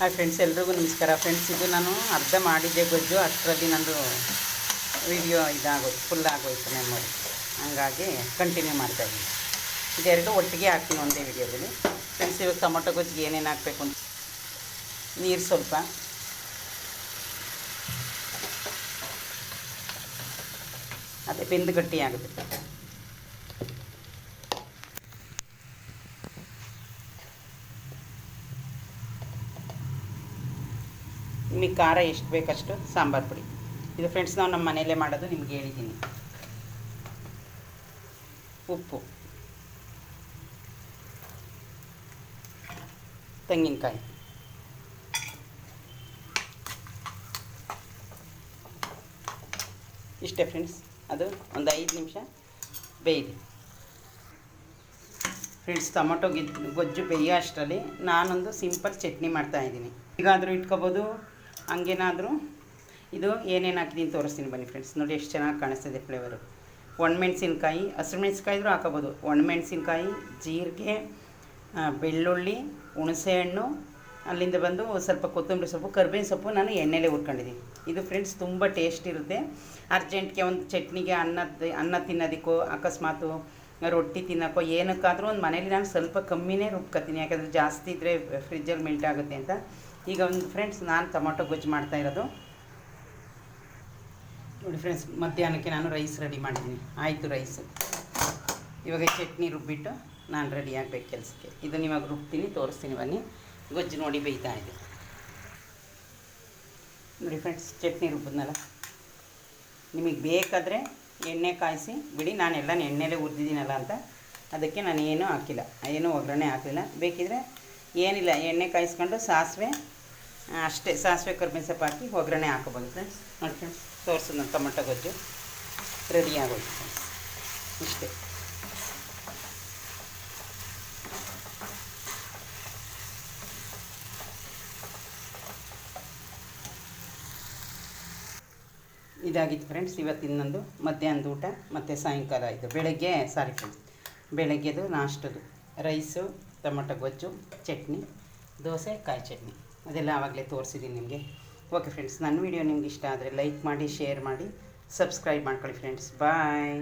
Hi friends, ಎಲ್ರಿಗೂ ನಮಸ್ಕಾರ. Friends, ಇದು ನಾನು ಅರ್ಧ ಮಾಡಿದ್ದೆ ಗೊಜ್ಜು, ಅಷ್ಟರಲ್ಲಿ ನಂದು ವಿಡಿಯೋ ಇದಾಗೋಯ್ತು, ಫುಲ್ ಆಗೋಯ್ತು ಮೆಮೊರಿ. ಹಂಗಾಗಿ ಕಂಟಿನ್ಯೂ ಮಾಡ್ತಾಯಿದ್ದೀನಿ. ಇದೆರಡು ಒಟ್ಟಿಗೆ ಹಾಕ್ತೀನಿ ಒಂದೇ ವಿಡಿಯೋದಲ್ಲಿ. ಫ್ರೆಂಡ್ಸ್, ಇವಾಗ ಟೊಮೊಟೊ ಗೊಜ್ಜಿಗೆ ಏನೇನು ಹಾಕಬೇಕು ಅಂತ ನೀರು ಸ್ವಲ್ಪ, ಅದೇ ಬೆಂದು ಗಟ್ಟಿ ಆಗುತ್ತೆ. ನಿಮಗೆ ಖಾರ ಎಷ್ಟು ಬೇಕಷ್ಟು ಸಾಂಬಾರು ಪುಡಿ. ಇದು ಫ್ರೆಂಡ್ಸ್ ನಾವು ನಮ್ಮ ಮನೆಯಲ್ಲೇ ಮಾಡೋದು, ನಿಮ್ಗೆ ಹೇಳಿದ್ದೀನಿ. ಉಪ್ಪು, ತೆಂಗಿನಕಾಯಿ, ಇಷ್ಟೇ ಫ್ರೆಂಡ್ಸ್. ಅದು ಒಂದು 5 ನಿಮಿಷ ಬೇಯಲಿ. ಫ್ರೆಂಡ್ಸ್, ಟೊಮೊಟೊ ಗೊಜ್ಜು ಬೇಯೋ ಅಷ್ಟರಲ್ಲಿ ನಾನೊಂದು ಸಿಂಪಲ್ ಚಟ್ನಿ ಮಾಡ್ತಾಯಿದ್ದೀನಿ. ಈಗಾದರೂ ಇಟ್ಕೋಬೋದು, ಹಂಗೇನಾದರೂ. ಇದು ಏನೇನು ಹಾಕಿದ್ದೀನಿ ತೋರಿಸ್ತೀನಿ ಬನ್ನಿ ಫ್ರೆಂಡ್ಸ್. ನೋಡಿ ಎಷ್ಟು ಚೆನ್ನಾಗಿ ಕಾಣಿಸ್ತಿದೆ ಫ್ಲೇವರು. ಒಣಮೆಣ್ಸಿನ್ಕಾಯಿ, ಹಸಿರು ಮೆಣಸಿನ್ಕಾಯಿ ಇದ್ರೂ ಹಾಕೋಬೋದು. ಒಣಮೆಣ್ಸಿನ್ಕಾಯಿ, ಜೀರಿಗೆ, ಬೆಳ್ಳುಳ್ಳಿ, ಹುಣಸೆಹಣ್ಣು, ಅಲ್ಲಿಂದ ಬಂದು ಸ್ವಲ್ಪ ಕೊತ್ತಂಬರಿ ಸೊಪ್ಪು, ಕರ್ಬೇವಿನ ಸೊಪ್ಪು ನಾನು ಎಣ್ಣೆಲೇ ಹುರ್ಕೊಂಡಿದ್ದೀನಿ. ಇದು ಫ್ರೆಂಡ್ಸ್ ತುಂಬ ಟೇಸ್ಟ್ ಇರುತ್ತೆ. ಅರ್ಜೆಂಟ್ಗೆ ಒಂದು ಚಟ್ನಿಗೆ ಅನ್ನ ತಿನ್ನೋದಕ್ಕೋ, ಅಕಸ್ಮಾತು ರೊಟ್ಟಿ ತಿನ್ನೋಕ್ಕೋ, ಏನಕ್ಕಾದರೂ ಒಂದು ಮನೇಲಿ ನಾನು ಸ್ವಲ್ಪ ಕಮ್ಮಿನೇ ರುಬ್ಕೊತೀನಿ, ಯಾಕಂದರೆ ಜಾಸ್ತಿ ಇದ್ದರೆ ಫ್ರಿಜ್ಜಲ್ಲಿ ಮೆಲ್ಟ್ ಆಗುತ್ತೆ ಅಂತ. ಈಗ ಒಂದು ಫ್ರೆಂಡ್ಸ್, ನಾನು ಟೊಮೊಟೊ ಗೊಜ್ಜು ಮಾಡ್ತಾಯಿರೋದು ನೋಡಿ ಫ್ರೆಂಡ್ಸ್. ಮಧ್ಯಾಹ್ನಕ್ಕೆ ನಾನು ರೈಸ್ ರೆಡಿ ಮಾಡಿದ್ದೀನಿ. ಆಯಿತು ರೈಸು. ಇವಾಗ ಚಟ್ನಿ ರುಬ್ಬಿಟ್ಟು ನಾನು ರೆಡಿ ಆಗಬೇಕು ಕೆಲಸಕ್ಕೆ. ಇದನ್ನು ಇವಾಗ ರುಬ್ತೀನಿ, ತೋರಿಸ್ತೀನಿ ಬನ್ನಿ. ಗೊಜ್ಜು ನೋಡಿ ಬೇಯ್ತಾ ಇದೆ ನೋಡಿ ಫ್ರೆಂಡ್ಸ್. ಚಟ್ನಿ ರುಬ್ಬಿದ್ನಲ್ಲ, ನಿಮಗೆ ಬೇಕಾದರೆ ಎಣ್ಣೆ ಕಾಯಿಸಿ ಬಿಡಿ. ನಾನೆಲ್ಲ ಎಣ್ಣೆಲೇ ಹುರಿದಿದ್ದೀನಲ್ಲ ಅಂತ ಅದಕ್ಕೆ ನಾನು ಏನೂ ಹಾಕಿಲ್ಲ, ಏನೂ ಒಗ್ಗರಣೆ ಹಾಕಲಿಲ್ಲ. ಬೇಕಿದ್ರೆ ಏನಿಲ್ಲ, ಎಣ್ಣೆ ಕಾಯಿಸ್ಕೊಂಡು ಸಾಸಿವೆ ಅಷ್ಟೇ, ಸಾಸಿವೆ ಕರ್ಬೇವಿನ ಸೊಪ್ಪು ಹಾಕಿ ಒಗ್ಗರಣೆ ಹಾಕೋಬೋದು ಫ್ರೆಂಡ್ಸ್. ನೋಡಿ ಫ್ರೆಂಡ್ಸ್, ತೋರಿಸೋದು ನನ್ನ ಟೊಮೊಟೊ ಗೊಜ್ಜು ರೆಡಿ ಆಗೋಯ್ತು ಫ್ರೆಂಡ್ಸ್. ಇಷ್ಟೇ. ಇದಾಗಿತ್ತು ಫ್ರೆಂಡ್ಸ್ ಇವತ್ತಿನ ನಂದು ಮಧ್ಯಾಹ್ನದ ಊಟ ಮತ್ತು ಸಾಯಂಕಾಲ ಇದು ಬೆಳಗ್ಗೆದು ನಾಷ್ಟದು ರೈಸು, ಟೊಮೊಟೊ ಗೊಜ್ಜು, ಚಟ್ನಿ, ದೋಸೆ, ಕಾಯಿ ಚಟ್ನಿ, ಅದೆಲ್ಲ ಆವಾಗಲೇ ತೋರಿಸಿದ್ದೀನಿ ನಿಮಗೆ. ಓಕೆ ಫ್ರೆಂಡ್ಸ್, ನನ್ನ ವೀಡಿಯೋ ನಿಮ್ಗೆ ಇಷ್ಟ ಆದರೆ ಲೈಕ್ ಮಾಡಿ, ಶೇರ್ ಮಾಡಿ, ಸಬ್ಸ್ಕ್ರೈಬ್ ಮಾಡ್ಕೊಳ್ಳಿ ಫ್ರೆಂಡ್ಸ್. ಬಾಯ್.